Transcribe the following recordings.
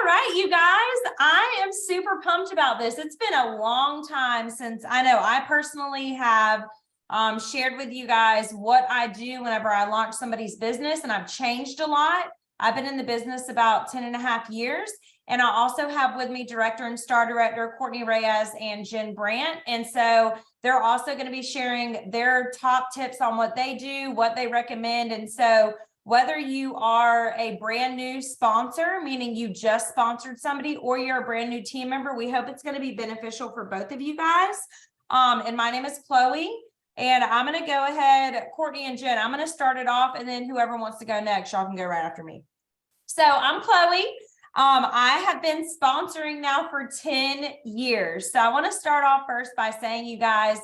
right, you guys, I am super pumped about this. It's been a long time since I know I personally have shared with you guys what I do whenever I launch somebody's business, and I've changed a lot. I've been in the business about 10 and a half years. And I also have with me director and star director Courtney Reyes and Jen Brandt. And so they're also going to be sharing their top tips on what they do, what they recommend. And so whether you are a brand new sponsor, meaning you just sponsored somebody, or you're a brand new team member, we hope it's going to be beneficial for both of you guys. And my name is Chloe, and I'm going to go ahead, Courtney and Jen, I'm going to start it off, and then whoever wants to go next, y'all can go right after me. So I'm Chloe. I have been sponsoring now for 10 years. So I want to start off first by saying, you guys,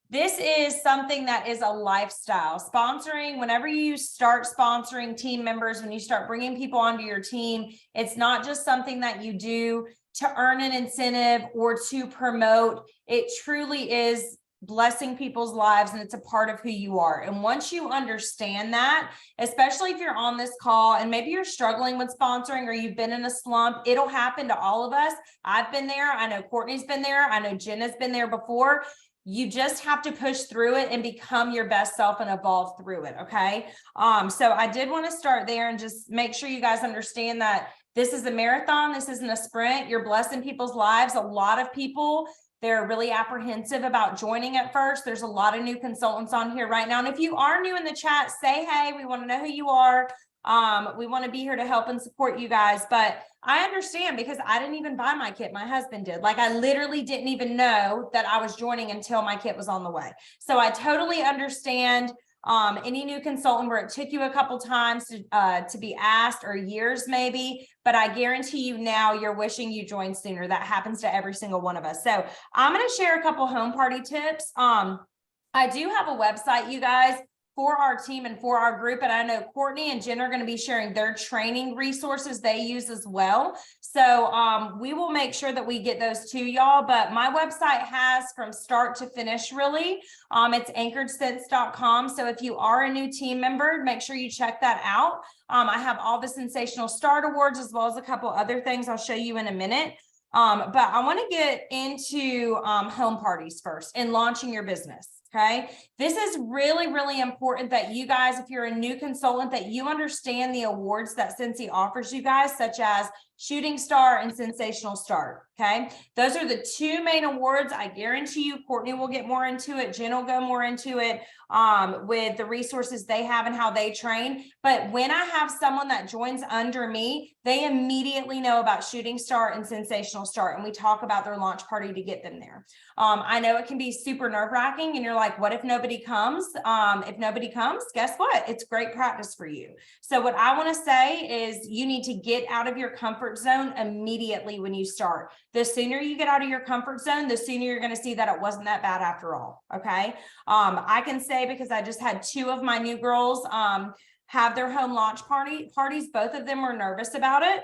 this is something that is a lifestyle. Sponsoring, whenever you start sponsoring team members, when you start bringing people onto your team, it's not just something that you do to earn an incentive or to promote. It truly is blessing people's lives, and it's a part of who you are. And once you understand that, especially if you're on this call and maybe you're struggling with sponsoring or you've been in a slump, it'll happen to all of us. I've been there. I know Courtney's been there. I know Jen has been there before. You just have to push through it and become your best self and evolve through it. Okay. So I did want to start there and just make sure you guys understand that this is a marathon. This isn't a sprint. You're blessing people's lives. A lot of people, they're really apprehensive about joining at first. There's a lot of new consultants on here right now. And if you are new in the chat, say, hey, we want to know who you are. We want to be here to help and support you guys. But I understand, because I didn't even buy my kit. My husband did. Like, I literally didn't even know that I was joining until my kit was on the way. So I totally understand any new consultant where it took you a couple times to be asked, or years maybe, but I guarantee you now you're wishing you joined sooner. That happens to every single one of us. So I'm going to share a couple home party tips. I do have a website, you guys, for our team and for our group. And I know Courtney and Jen are going to be sharing their training resources they use as well. So we will make sure that we get those to y'all. But my website has from start to finish, really. It's anchoredsense.com. So if you are a new team member, make sure you check that out. I have all the Sensational Start Awards, as well as a couple other things I'll show you in a minute. But I want to get into home parties first and launching your business. Okay. This is really, really important that you guys, if you're a new consultant, that you understand the awards that Scentsy offers you guys, such as Shooting Star and Sensational Start. Okay. Those are the two main awards. I guarantee you, Courtney will get more into it. Jen will go more into it with the resources they have and how they train. But when I have someone that joins under me, they immediately know about Shooting Star and Sensational Start. And we talk about their launch party to get them there. I know it can be super nerve-wracking, and you're like, what if nobody comes? If nobody comes, guess what? It's great practice for you. So what I want to say is, you need to get out of your comfort zone immediately when you start. The sooner you get out of your comfort zone, the sooner you're going to see that it wasn't that bad after all. Okay. I can say, because I just had two of my new girls have their home launch parties. Both of them were nervous about it.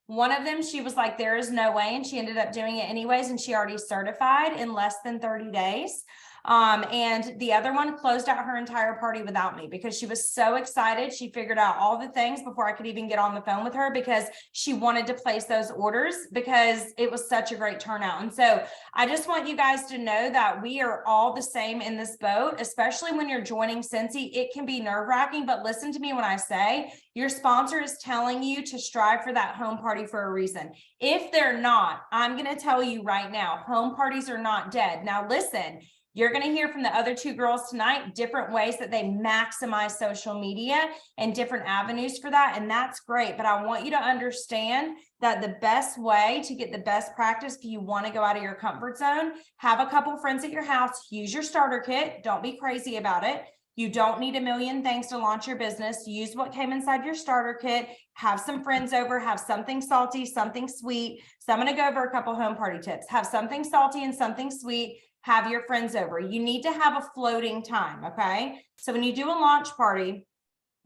One of them, she was like, there is no way. And she ended up doing it anyways. And she already certified in less than 30 days. And the other one closed out her entire party without me, because she was so excited. She figured out all the things before I could even get on the phone with her, because she wanted to place those orders because it was such a great turnout. And so I just want you guys to know that we are all the same in this boat, especially when you're joining Scentsy. It can be nerve-wracking, but listen to me when I say your sponsor is telling you to strive for that home party for a reason. If they're not, I'm going to tell you right now, home parties are not dead. Now, listen, you're going to hear from the other two girls tonight different ways that they maximize social media and different avenues for that. And that's great. But I want you to understand that the best way to get the best practice, if you want to go out of your comfort zone, have a couple friends at your house, use your starter kit. Don't be crazy about it. You don't need a million things to launch your business. Use what came inside your starter kit. Have some friends over, have something salty, something sweet. So I'm going to go over a couple home party tips. Have something salty and something sweet. Have your friends over. You need to have a floating time. Okay. So when you do a launch party,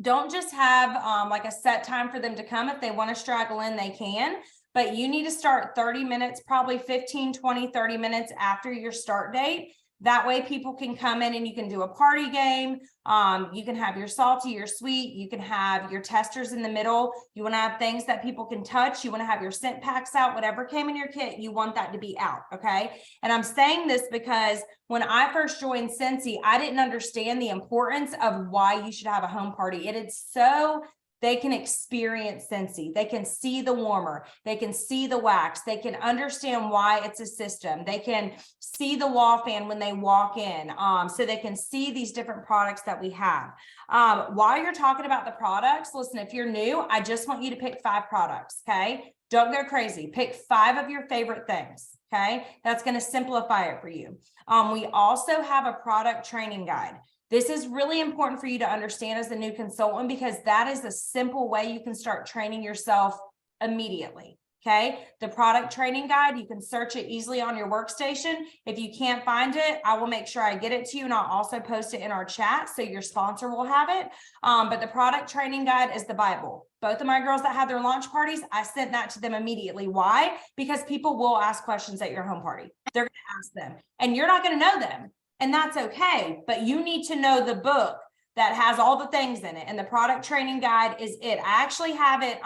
don't just have like a set time for them to come. If they want to straggle in, they can, but you need to start 30 minutes, probably 15, 20, 30 minutes after your start date. That way people can come in and you can do a party game. You can have your salty, your sweet, you can have your testers in the middle. You want to have things that people can touch. You want to have your scent packs out, whatever came in your kit, you want that to be out. Okay. And I'm saying this because when I first joined Scentsy, I didn't understand the importance of why you should have a home party. It is so they can experience Scentsy. They can see the warmer. They can see the wax. They can understand why it's a system. They can see the wall fan when they walk in. So they can see these different products that we have. While you're talking about the products, listen, if you're new, I just want you to pick 5 products, okay? Don't go crazy. Pick 5 of your favorite things, okay? That's going to simplify it for you. We also have a product training guide. This is really important for you to understand as a new consultant, because that is a simple way you can start training yourself immediately. Okay. The product training guide, you can search it easily on your workstation. If you can't find it, I will make sure I get it to you, and I'll also post it in our chat so your sponsor will have it. But the product training guide is the Bible. Both of my girls that had their launch parties, I sent that to them immediately. Why? Because people will ask questions at your home party. They're going to ask them, and you're not going to know them. And that's okay, but you need to know the book that has all the things in it, and the product training guide is it. I actually have it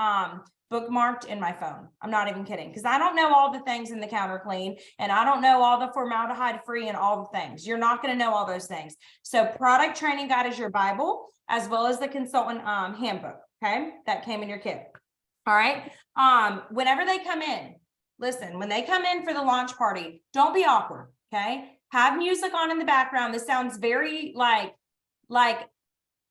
bookmarked in my phone. I'm not even kidding, because I don't know all the things in the counter clean, and I don't know all the formaldehyde free and all the things. You're not going to know all those things. So product training guide is your Bible, as well as the consultant handbook, okay, that came in your kit. All right. Whenever they come in, listen, when they come in for the launch party, don't be awkward, okay? Have music on in the background. This sounds very like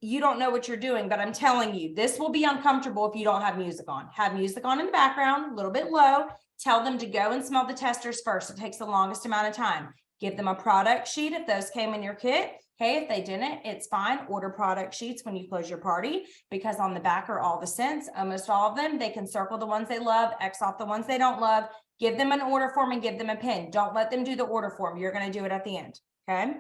you don't know what you're doing, but I'm telling you, this will be uncomfortable if you don't have music on. Have music on in the background, a little bit low. Tell them to go and smell the testers first. It takes the longest amount of time. Give them a product sheet if those came in your kit. Hey, if they didn't, it's fine. Order product sheets when you close your party, because on the back are all the scents, almost all of them. They can circle the ones they love, X off the ones they don't love. Give them an order form and give them a pin. Don't let them do the order form. You're going to do it at the end. Okay.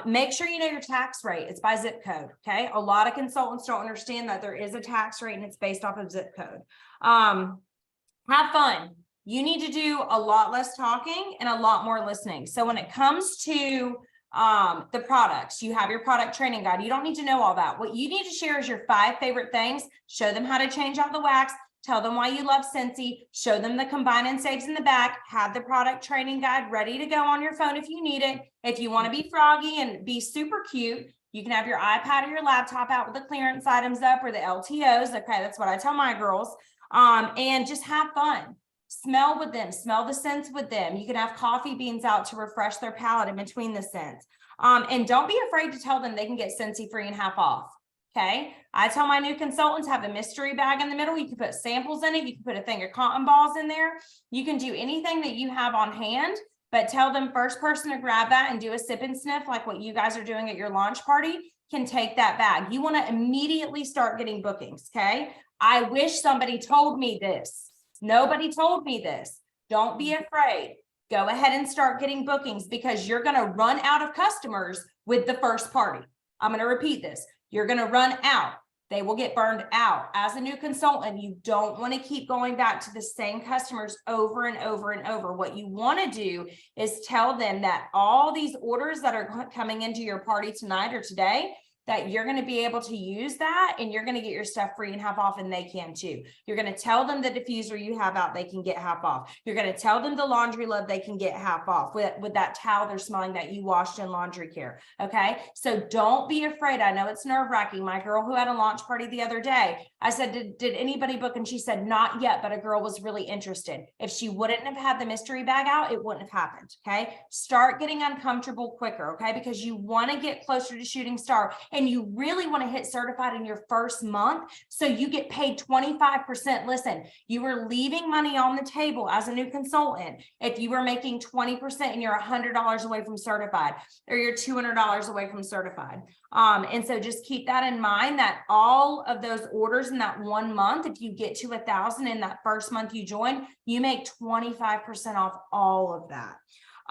Make sure you know your tax rate. It's by zip code. Okay. A lot of consultants don't understand that there is a tax rate and it's based off of zip code. Have fun. You need to do a lot less talking and a lot more listening. So when it comes to the products, you have your product training guide. You don't need to know all that. What you need to share is your 5 favorite things. Show them how to change out the wax. Tell them why you love Scentsy. Show them the combine and saves in the back. Have the product training guide ready to go on your phone if you need it. If you want to be froggy and be super cute, you can have your iPad or your laptop out with the clearance items up, or the LTOs. Okay, that's what I tell my girls. And just have fun. Smell with them. Smell the scents with them. You can have coffee beans out to refresh their palate in between the scents. And don't be afraid to tell them they can get Scentsy free and half off. Okay. I tell my new consultants, have a mystery bag in the middle. You can put samples in it. You can put a thing of cotton balls in there. You can do anything that you have on hand, but tell them first person to grab that and do a sip and sniff like what you guys are doing at your launch party can take that bag. You want to immediately start getting bookings. Okay. I wish somebody told me this. Nobody told me this. Don't be afraid. Go ahead and start getting bookings, because you're going to run out of customers with the first party. I'm going to repeat this. You're going to run out. They will get burned out. As a new consultant, you don't want to keep going back to the same customers over and over and over. What you want to do is tell them that all these orders that are coming into your party tonight or today, that you're going to be able to use that, and you're going to get your stuff free and half off, and they can too. You're going to tell them the diffuser you have out, they can get half off. You're going to tell them the laundry love, they can get half off with that towel they're smelling that you washed in laundry care. Okay. So don't be afraid. I know it's nerve wracking. My girl who had a launch party the other day, I said, did anybody book? And she said, not yet, but a girl was really interested. If she wouldn't have had the mystery bag out, it wouldn't have happened. Okay. Start getting uncomfortable quicker. Okay. Because you want to get closer to shooting star. And you really want to hit certified in your first month, so you get paid 25%. Listen, you are leaving money on the table as a new consultant if you were making 20% and you're $100 away from certified, or you're $200 away from certified. And so just keep that in mind, that all of those orders in that 1 month, if you get to 1,000 in that first month you join, you make 25% off all of that.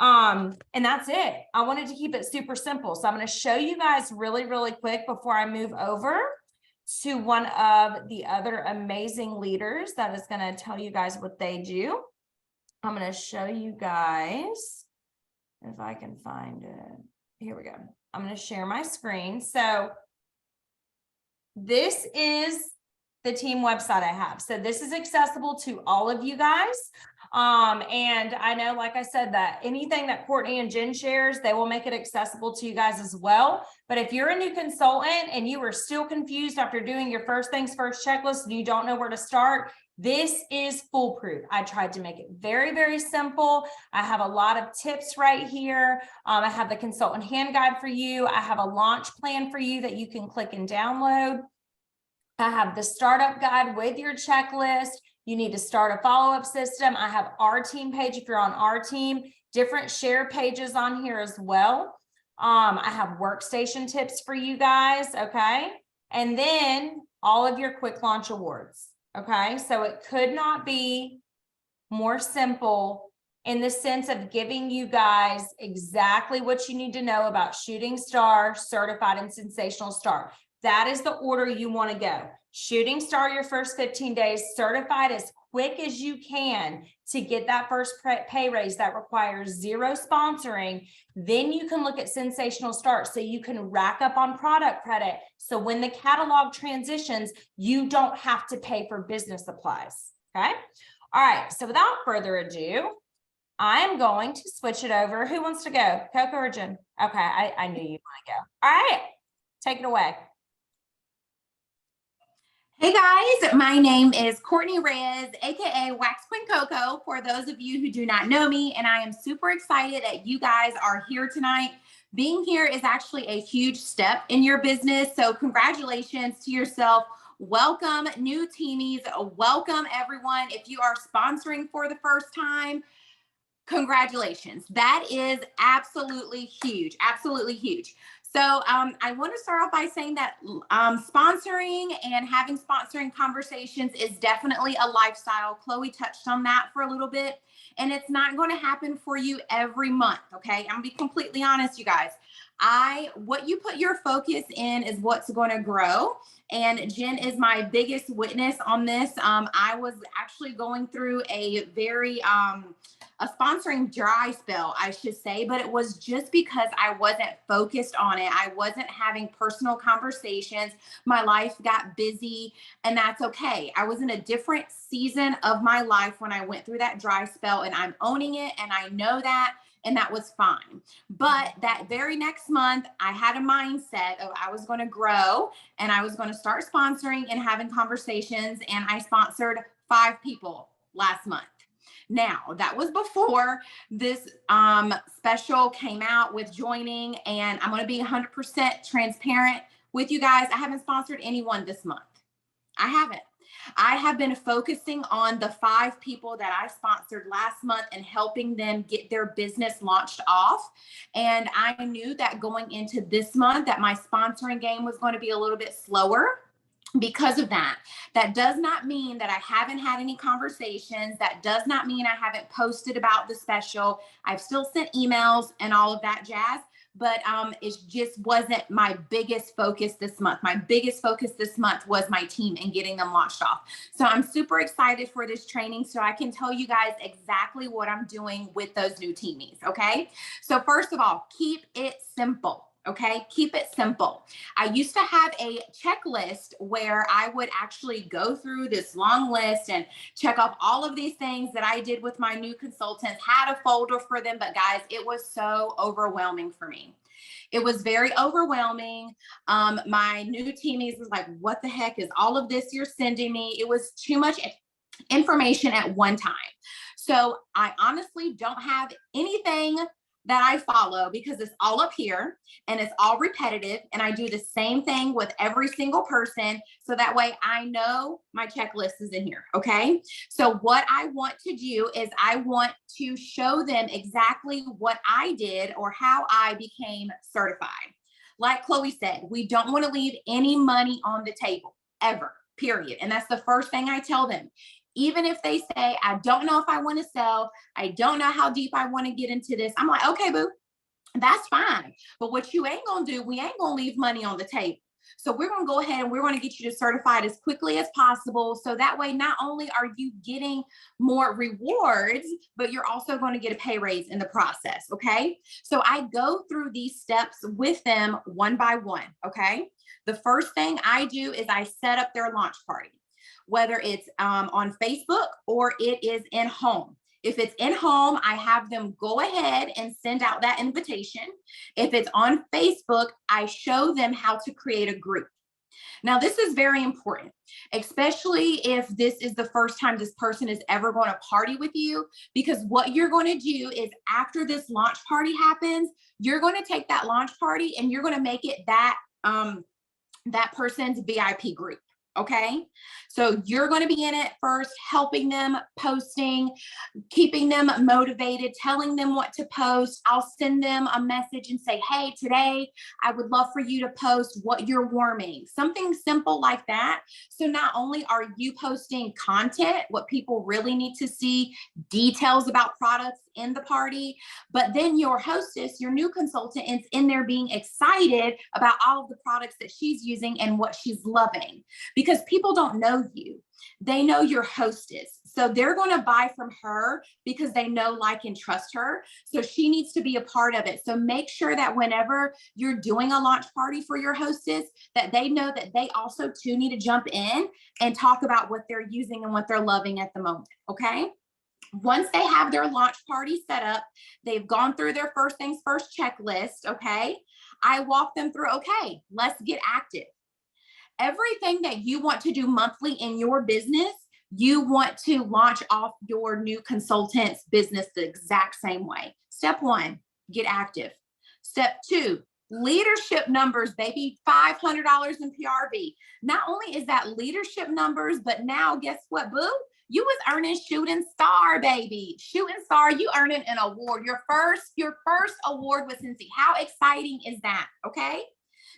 And that's it. I wanted to keep it super simple. So I'm going to show you guys really, really quick before I move over to one of the other amazing leaders that is going to tell you guys what they do. I'm going to show you guys if I can find it. Here we go. I'm going to share my screen. So this is the team website I have. So this is accessible to all of you guys. And I know, like I said, that anything that Courtney and Jen shares, they will make it accessible to you guys as well. But if you're a new consultant and you are still confused after doing your first things first checklist and you don't know where to start, this is foolproof. I tried to make it very, very simple. I have a lot of tips right here. I have the consultant hand guide for you. I have a launch plan for you that you can click and download. I have the startup guide with your checklist. You need to start a follow-up system. I have our team page if you're on our team, different share pages on here as well. I have workstation tips for you guys, okay? And then all of your quick launch awards, okay? So it could not be more simple in the sense of giving you guys exactly what you need to know about Shooting Star, Certified, and Sensational Star. That is the order you want to go. Shooting Star your first 15 days, Certified as quick as you can to get that first pay raise that requires zero sponsoring. Then you can look at Sensational Start so you can rack up on product credit. So when the catalog transitions, you don't have to pay for business supplies. Okay. All right. So without further ado, I am going to switch it over. Who wants to go? Coco or Jen? Okay. I knew you'd want to go. All right. Take it away. Hey guys, my name is Courtney Reyes, aka Wax Queen Coco, for those of you who do not know me, and I am super excited that you guys are here tonight. Being here is actually a huge step in your business, so congratulations to yourself. Welcome new teamies, welcome everyone. If you are sponsoring for the first time, congratulations. That is absolutely huge, absolutely huge. So I want to start off by saying that sponsoring and having sponsoring conversations is definitely a lifestyle. Chloe touched on that for a little bit, and it's not going to happen for you every month. Okay. I'm gonna be completely honest, you guys. What you put your focus in is what's going to grow. And Jen is my biggest witness on this. I was actually going through a very, a sponsoring dry spell, I should say, but it was just because I wasn't focused on it. I wasn't having personal conversations. My life got busy, and that's okay. I was in a different season of my life when I went through that dry spell, and I'm owning it, and I know that, and that was fine. But that very next month, I had a mindset of I was going to grow, and I was going to start sponsoring and having conversations, and I sponsored 5 people last month. Now, that was before this special came out with joining, and I'm going to be 100% transparent with you guys. I haven't sponsored anyone this month. I haven't. I have been focusing on the 5 people that I sponsored last month and helping them get their business launched off. And I knew that going into this month that my sponsoring game was going to be a little bit slower. Because of that. That does not mean that I haven't had any conversations. That does not mean I haven't posted about the special. I've still sent emails and all of that jazz, but it just wasn't my biggest focus this month. My biggest focus this month was my team and getting them launched off. So I'm super excited for this training so I can tell you guys exactly what I'm doing with those new teamies, okay? So first of all, keep it simple. Okay, keep it simple. I used to have a checklist where I would actually go through this long list and check off all of these things that I did with my new consultants, had a folder for them, but guys, it was so overwhelming for me. It was very overwhelming. My new teamies was like, what the heck is all of this you're sending me? It was too much information at one time. So I honestly don't have anything that I follow because it's all up here and it's all repetitive, and I do the same thing with every single person. So that way I know my checklist is in here. Okay. So what I want to do is I want to show them exactly what I did or how I became certified. Like Chloe said, we don't want to leave any money on the table ever, period. And that's the first thing I tell them. Even if they say, I don't know if I want to sell, I don't know how deep I want to get into this. I'm like, okay, boo, that's fine. But what you ain't going to do, we ain't going to leave money on the table. So we're going to go ahead and we're going to get you to certified as quickly as possible. So that way, not only are you getting more rewards, but you're also going to get a pay raise in the process. Okay. So I go through these steps with them one by one. Okay. The first thing I do is I set up their launch party, whether it's on Facebook or it is in home. If it's in home, I have them go ahead and send out that invitation. If it's on Facebook, I show them how to create a group. Now, this is very important, especially if this is the first time this person is ever going to party with you, because what you're going to do is after this launch party happens, you're going to take that launch party and you're going to make it that person's VIP group. Okay. So you're going to be in it first, helping them, posting, keeping them motivated, telling them what to post. I'll send them a message and say, hey, today I would love for you to post what you're warming, something simple like that. So not only are you posting content, what people really need to see, details about products in the party, but then your hostess, your new consultant, is in there being excited about all of the products that she's using and what she's loving. Because people don't know you. They know your hostess. So they're going to buy from her because they know, like, and trust her. So she needs to be a part of it. So make sure that whenever you're doing a launch party for your hostess, that they know that they also too need to jump in and talk about what they're using and what they're loving at the moment. Okay. Once they have their launch party set up, they've gone through their first things first checklist. Okay. I walk them through, okay, let's get active. Everything that you want to do monthly in your business, you want to launch off your new consultant's business the exact same way. Step 1, get active. Step 2, leadership numbers, baby, $500 in PRV. Not only is that leadership numbers, but now guess what, boo? You was earning Shooting Star, baby. Shooting Star, you earning an award. Your first award with Scentsy. How exciting is that? Okay.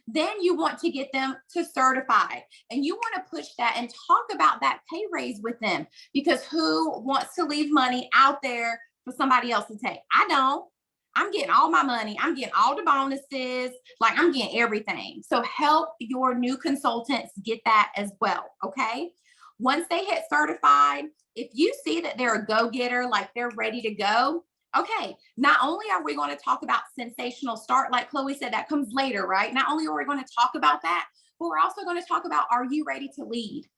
Then you want to get them to certify, and you want to push that and talk about that pay raise with them, because who wants to leave money out there for somebody else to take? I don't. I'm getting all my money. I'm getting all the bonuses. Like, I'm getting everything. So help your new consultants get that as well. Okay. Once they hit certified, if you see that they're a go-getter, like they're ready to go, okay, not only are we going to talk about sensational start, like Chloe said, that comes later, right? Not only are we going to talk about that, but we're also going to talk about, are you ready to lead?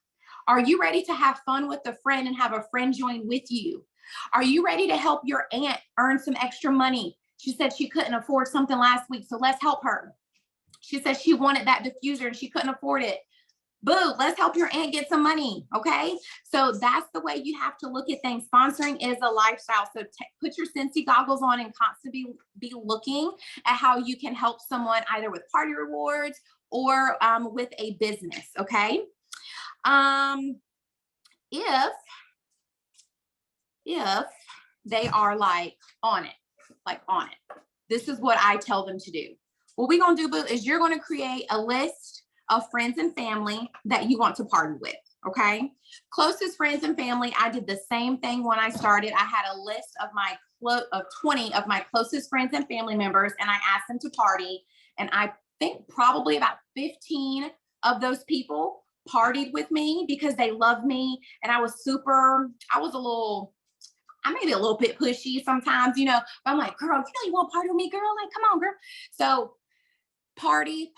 Are you ready to have fun with a friend and have a friend join with you? Are you ready to help your aunt earn some extra money? She said she couldn't afford something last week, so let's help her. She said she wanted that diffuser and she couldn't afford it. Boo, let's help your aunt get some money. Okay. So that's the way you have to look at things. Sponsoring is a lifestyle. So put your Scentsy goggles on and constantly be looking at how you can help someone either with party rewards or with a business. Okay. If they are like on it, this is what I tell them to do. What we're going to do, boo, is you're going to create a list of friends and family that you want to party with. Okay. Closest friends and family. I did the same thing when I started. I had a list of 20 of my closest friends and family members, and I asked them to party. And I think probably about 15 of those people partied with me because they loved me. And I may be a little bit pushy sometimes, but I'm like, girl, you want to party with me, girl? Like, come on, girl. So party.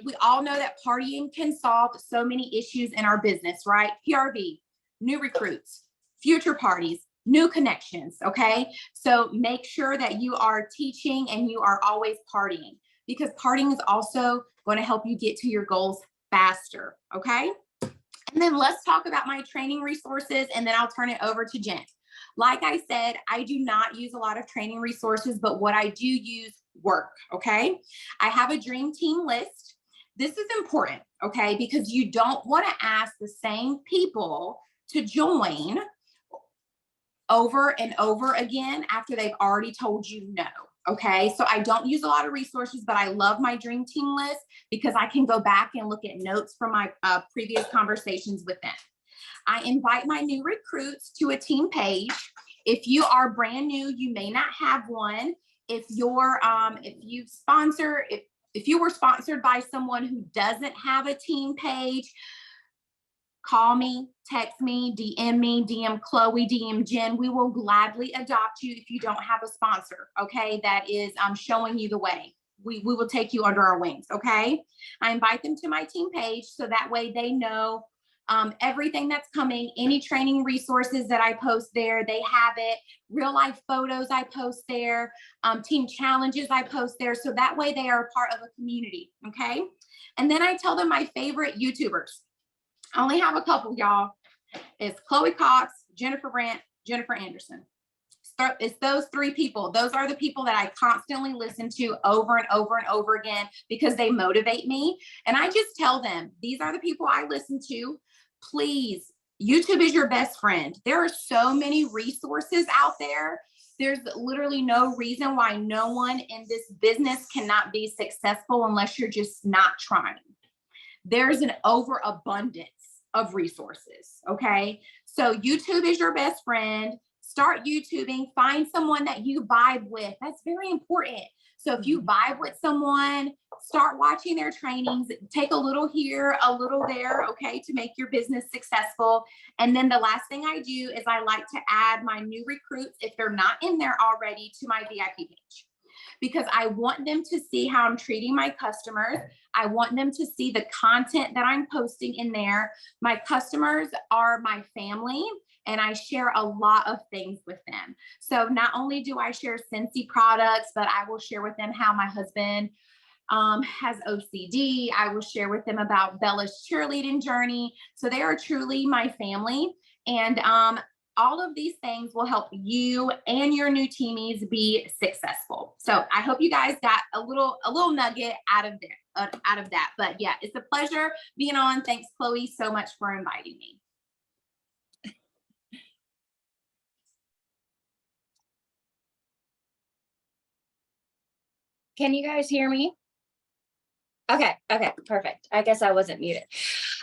We all know that partying can solve so many issues in our business, right? PRV, new recruits, future parties, new connections. Okay. So make sure that you are teaching and you are always partying, because partying is also going to help you get to your goals faster. Okay. And then let's talk about my training resources, and then I'll turn it over to Jen. Like I said, I do not use a lot of training resources, but what I do use work. Okay. I have a dream team list. This is important. Okay. Because you don't want to ask the same people to join over and over again after they've already told you no. Okay. So I don't use a lot of resources, but I love my dream team list because I can go back and look at notes from my previous conversations with them. I invite my new recruits to a team page. If you are brand new, you may not have one. If you if you were sponsored by someone who doesn't have a team page, call me, text me, DM Chloe, DM Jen. We will gladly adopt you if you don't have a sponsor, okay? That is showing you the way. We will take you under our wings, okay? I invite them to my team page so that way they know everything that's coming, any training resources that I post there, they have it, real life photos I post there, team challenges I post there. So that way they are a part of a community, okay? And then I tell them my favorite YouTubers. I only have a couple, y'all. It's Chloe Cox, Jennifer Brandt, Jennifer Anderson. It's those three people. Those are the people that I constantly listen to over and over and over again because they motivate me. And I just tell them, these are the people I listen to. Please, YouTube is your best friend. There are so many resources out there. There's literally no reason why no one in this business cannot be successful unless you're just not trying. There's an overabundance of resources, okay? So YouTube is your best friend. Start YouTubing, find someone that you vibe with. That's very important. So if you vibe with someone, start watching their trainings, take a little here, a little there, okay, to make your business successful. And then the last thing I do is I like to add my new recruits, if they're not in there already, to my VIP page, because I want them to see how I'm treating my customers. I want them to see the content that I'm posting in there. My customers are my family, and I share a lot of things with them. So not only do I share Scentsy products, but I will share with them how my husband has OCD. I will share with them about Bella's cheerleading journey. So they are truly my family. And all of these things will help you and your new teamies be successful. So I hope you guys got a little nugget out of that. But yeah, it's a pleasure being on. Thanks, Chloe, so much for inviting me. Can you guys hear me? Okay, perfect. I guess I wasn't muted.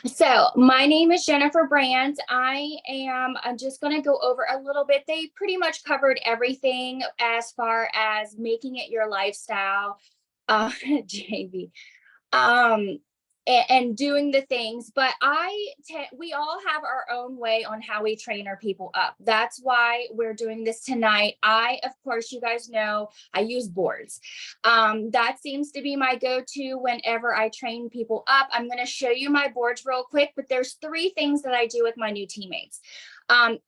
So my name is Jennifer Brandt. I'm just going to go over a little bit. They pretty much covered everything as far as making it your lifestyle, JV, and doing the things, but we all have our own way on how we train our people up. That's why we're doing this tonight. Of course, you guys know I use boards. That seems to be my go-to whenever I train people up. I'm going to show you my boards real quick, but there's 3 things that I do with my new teammates.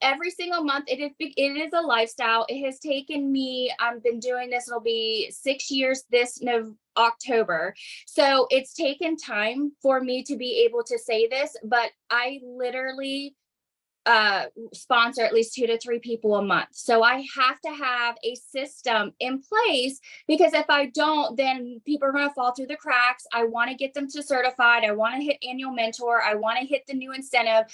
Every single month, it is a lifestyle. It has taken me, I've been doing this, it'll be 6 years this October. So it's taken time for me to be able to say this, but I literally sponsor at least 2 to 3 people a month. So I have to have a system in place, because if I don't, then people are going to fall through the cracks. I want to get them to certified. I want to hit annual mentor. I want to hit the new incentive.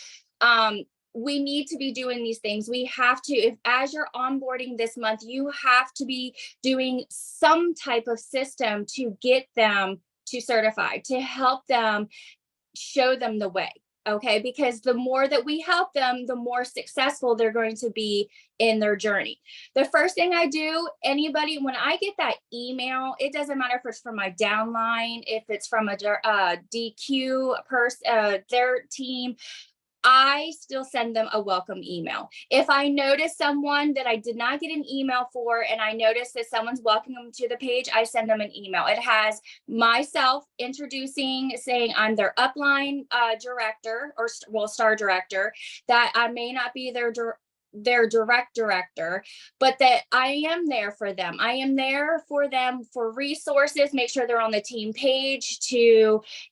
We need to be doing these things. We have to, as you're onboarding this month, you have to be doing some type of system to get them to certify, to help them, show them the way. Okay, because the more that we help them, the more successful they're going to be in their journey. The first thing I do, when I get that email, it doesn't matter if it's from my downline, if it's from a DQ person, their team, I still send them a welcome email. If I notice someone that I did not get an email for, and I notice that someone's welcoming them to the page, I send them an email. It has myself introducing, saying I'm their upline director, or star director, that I may not be their direct director, but that I am there for them. I am there for them for resources, make sure they're on the team page,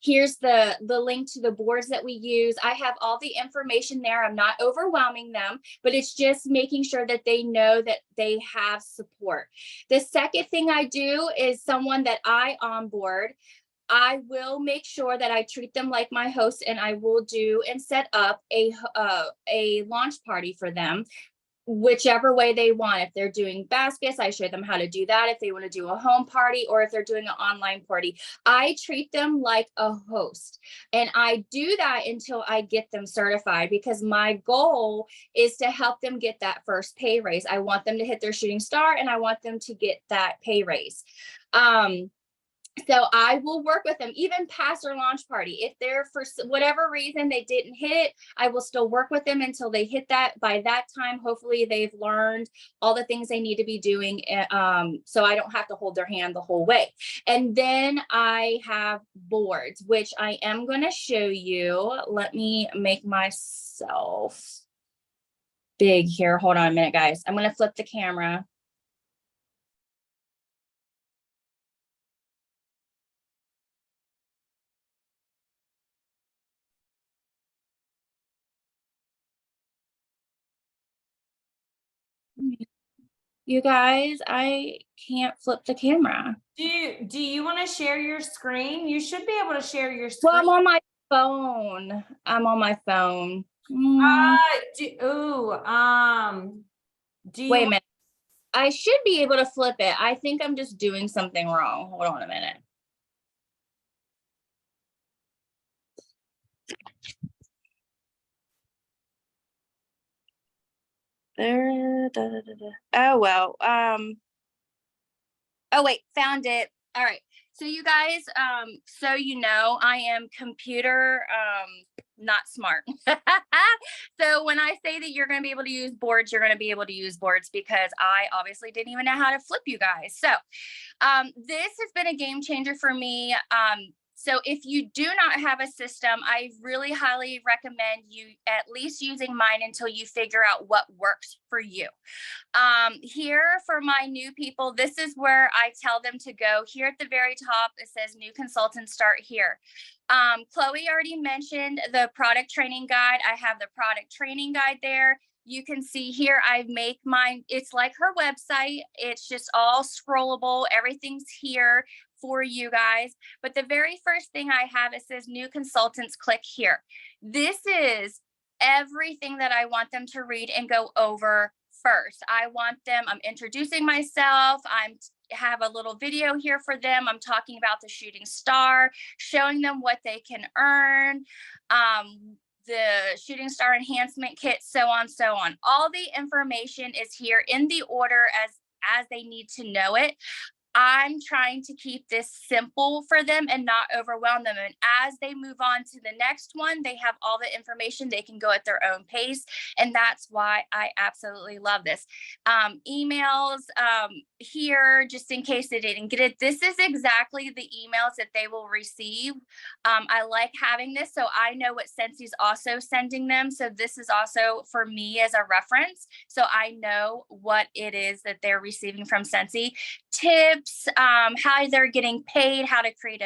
here's the link to the boards that we use. I have all the information there. I'm not overwhelming them, but it's just making sure that they know that they have support. The second thing I do is someone that I onboard, I will make sure that I treat them like my host, and I will do and set up a launch party for them, whichever way they want. If they're doing baskets, I show them how to do that. If they want to do a home party, or if they're doing an online party, I treat them like a host. And I do that until I get them certified, because my goal is to help them get that first pay raise. I want them to hit their shooting star, and I want them to get that pay raise. So I will work with them even past their launch party. If they're for whatever reason they didn't hit it, I will still work with them until they hit that. By that time, hopefully they've learned all the things they need to be doing. So I don't have to hold their hand the whole way. And then I have boards, which I am going to show you. Let me make myself big here. Hold on a minute, guys. I'm going to flip the camera. You guys, I can't flip the camera. Do you want to share your screen? You should be able to share your Well, screen. I'm on my phone. I'm on my phone. Do you Wait a minute. I should be able to flip it. I think I'm just doing something wrong. Hold on a minute. Oh, well. Oh, wait, found it. All right. So you guys, so you know, I am computer not smart. So when I say that you're going to be able to use boards, you're going to be able to use boards because I obviously didn't even know how to flip, you guys. So this has been a game changer for me. So if you do not have a system, I really highly recommend you at least using mine until you figure out what works for you. Here for my new people, this is where I tell them to go. Here at the very top, it says new consultants start here. Chloe already mentioned the product training guide. I have the product training guide there. You can see here, I make mine. It's like her website. It's just all scrollable. Everything's here for you guys. But the very first thing I have, it says new consultants, click here. This is everything that I want them to read and go over first. I want them, I'm introducing myself. I'm have a little video here for them. I'm talking about the shooting star, showing them what they can earn, the shooting star enhancement kit, so on, so on. All the information is here in the order as they need to know it. I'm trying to keep this simple for them and not overwhelm them. And as they move on to the next one, they have all the information. They can go at their own pace. And that's why I absolutely love this. Emails here, just in case they didn't get it. This is exactly the emails that they will receive. I like having this, so I know what Scentsi's also sending them. So this is also for me as a reference. So I know what it is that they're receiving from Scentsy. Tips, how they're getting paid, how to create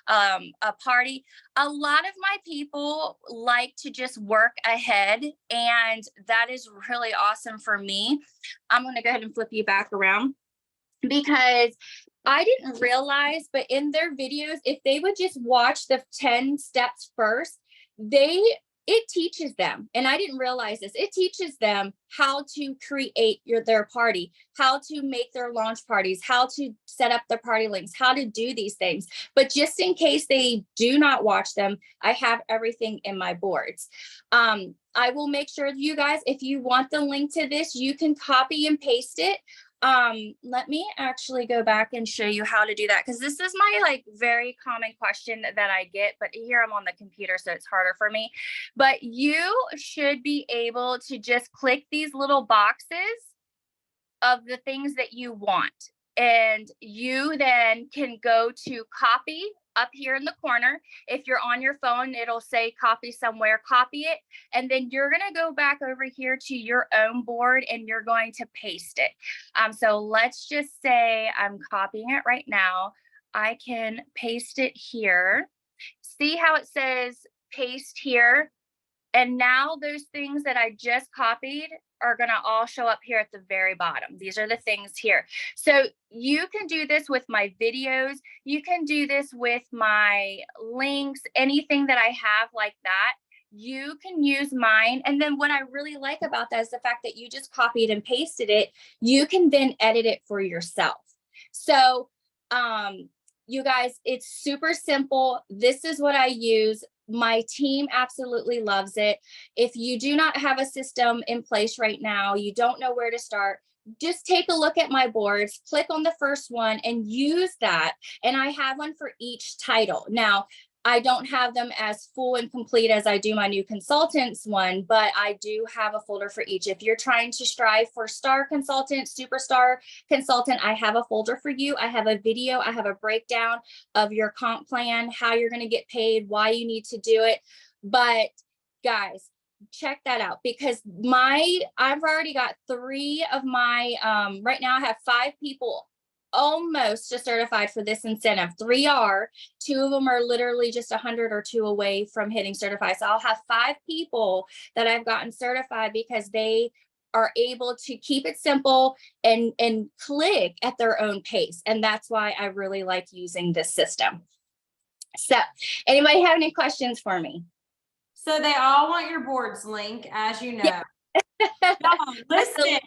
a party. A lot of my people like to just work ahead, and that is really awesome for me. I'm going to go ahead and flip you back around because I didn't realize, but in their videos, if they would just watch the 10 steps first, it teaches them, and I didn't realize this, it teaches them how to create their party, how to make their launch parties, how to set up their party links, how to do these things. But just in case they do not watch them, I have everything in my boards. I will make sure that you guys, if you want the link to this, you can copy and paste it. Let me actually go back and show you how to do that, because this is my very common question that I get, but here I'm on the computer, so it's harder for me. But you should be able to just click these little boxes of the things that you want, and you then can go to copy up here in the corner. If you're on your phone, it'll say copy somewhere, copy it. And then you're going to go back over here to your own board and you're going to paste it. So let's just say I'm copying it right now. I can paste it here. See how it says paste here? And now those things that I just copied are going to all show up here at the very bottom. These are the things here. So you can do this with my videos. You can do this with my links, anything that I have like that. You can use mine. And then what I really like about that is the fact that you just copied and pasted it. You can then edit it for yourself. So you guys, it's super simple. This is what I use. My team absolutely loves it. If you do not have a system in place right now, you don't know where to start, just take a look at my boards, click on the first one and use that. And I have one for each title. Now, I don't have them as full and complete as I do my new consultants one, but I do have a folder for each. If you're trying to strive for star consultant, superstar consultant, I have a folder for you. I have a video, I have a breakdown of your comp plan, how you're going to get paid, why you need to do it. But guys, check that out, because I've already got 3 of my, right now I have 5 people almost just certified for this incentive. 3 are, 2 of them are literally just 100 or 2 away from hitting certified. So I'll have 5 people that I've gotten certified because they are able to keep it simple and click at their own pace. And that's why I really like using this system. So anybody have any questions for me? So they all want your boards link, as you know. Yeah. No, listen,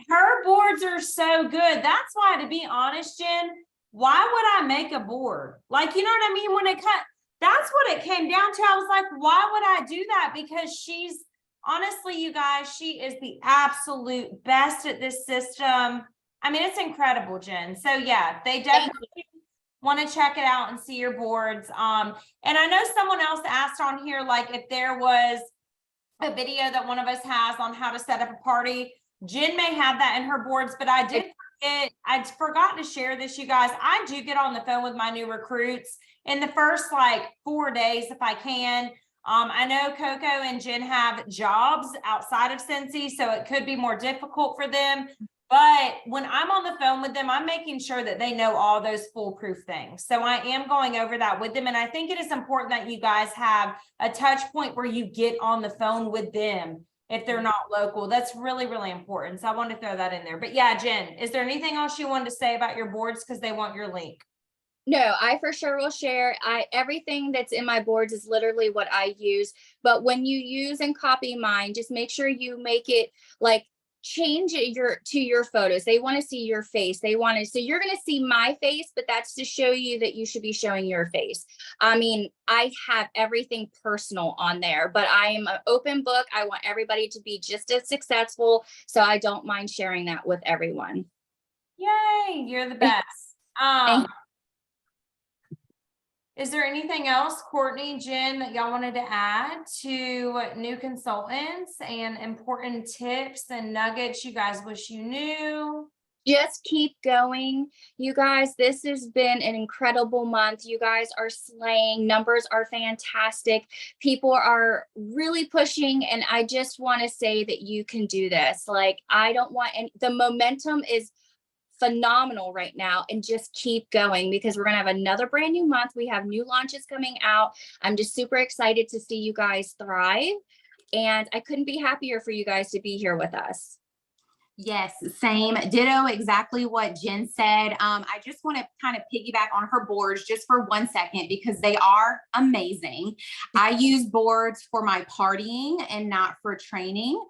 her boards are so good. That's why, to be honest, Jen, why would I make a board? Like, you know what I mean? When it that's what it came down to. I was like, why would I do that? Because she's, honestly, you guys, she is the absolute best at this system. I mean, it's incredible, Jen. So yeah, they definitely want to check it out and see your boards. And I know someone else asked on here, like, if there was a video that one of us has on how to set up a party. Jen may have that in her boards, but I'd forgotten to share this, you guys. I do get on the phone with my new recruits in the first like 4 days if I can. I know Coco and Jen have jobs outside of Cincy, so it could be more difficult for them. But when I'm on the phone with them, I'm making sure that they know all those foolproof things. So I am going over that with them. And I think it is important that you guys have a touch point where you get on the phone with them if they're not local. That's really, really important. So I want to throw that in there. But yeah, Jen, is there anything else you wanted to say about your boards? Because they want your link. No, I for sure will share. Everything that's in my boards is literally what I use. But when you use and copy mine, just make sure you make it like, change it to your photos. They want to see your face. So you're going to see my face, but that's to show you that you should be showing your face. I mean, I have everything personal on there, but I am an open book. I want everybody to be just as successful. So I don't mind sharing that with everyone. Yay, you're the best. Is there anything else, Courtney, Jen, that y'all wanted to add to new consultants and important tips and nuggets you guys wish you knew? Just keep going. You guys, this has been an incredible month. You guys are slaying. Numbers are fantastic. People are really pushing. And I just want to say that you can do this. Like, I don't want, and the momentum is phenomenal right now, and just keep going because we're going to have another brand new month. We have new launches coming out. I'm just super excited to see you guys thrive, and I couldn't be happier for you guys to be here with us. Yes, same. Ditto exactly what Jen said. I just want to kind of piggyback on her boards just for 1 second because they are amazing. I use boards for my partying and not for training.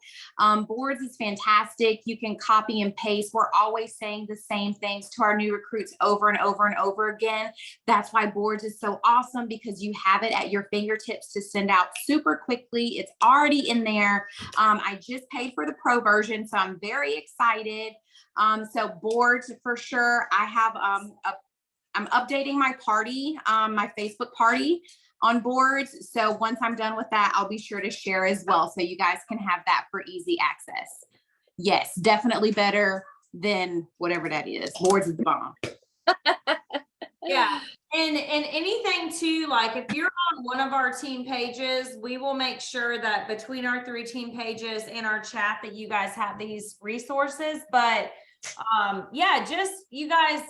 Boards is fantastic. You can copy and paste. We're always saying the same things to our new recruits over and over and over again. That's why boards is so awesome, because you have it at your fingertips to send out super quickly. It's already in there. I just paid for the pro version, so I'm very excited. So boards for sure. I have I'm updating my party, my Facebook party on boards. So once I'm done with that, I'll be sure to share as well, so you guys can have that for easy access. Yes, definitely better than whatever that is. Boards is the bomb. Yeah. And anything too, like if you're on one of our team pages, we will make sure that between our 3 team pages and our chat that you guys have these resources. But yeah, just you guys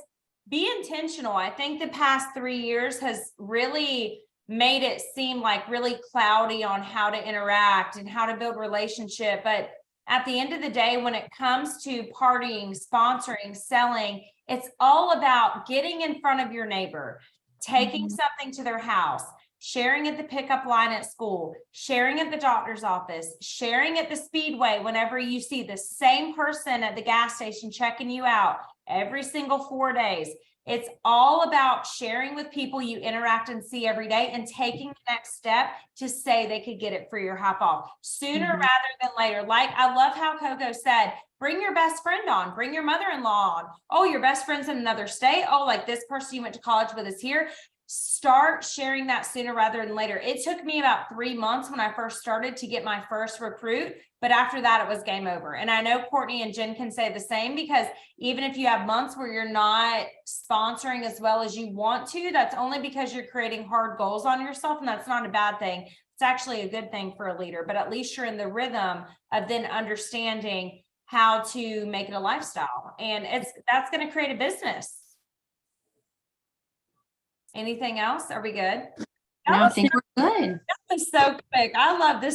be intentional. I think the past 3 years has really made it seem like really cloudy on how to interact and how to build relationship. But at the end of the day, when it comes to partying, sponsoring, selling, it's all about getting in front of your neighbor, taking something to their house, sharing at the pickup line at school, sharing at the doctor's office, sharing at the speedway whenever you see the same person at the gas station checking you out every single 4 days. It's all about sharing with people you interact and see every day and taking the next step to say they could get it for your half off sooner Mhm. rather than later. Like, I love how Coco said, bring your best friend on, bring your mother-in-law on. Oh, your best friend's in another state. Oh, like this person you went to college with is here. Start sharing that sooner rather than later. It took me about 3 months when I first started to get my first recruit, but after that, it was game over. And I know Courtney and Jen can say the same, because even if you have months where you're not sponsoring as well as you want to, that's only because you're creating hard goals on yourself. And that's not a bad thing. It's actually a good thing for a leader, but at least you're in the rhythm of then understanding how to make it a lifestyle. And that's going to create a business. Anything else? Are we good? No, I think we're good. That was so quick. I love this.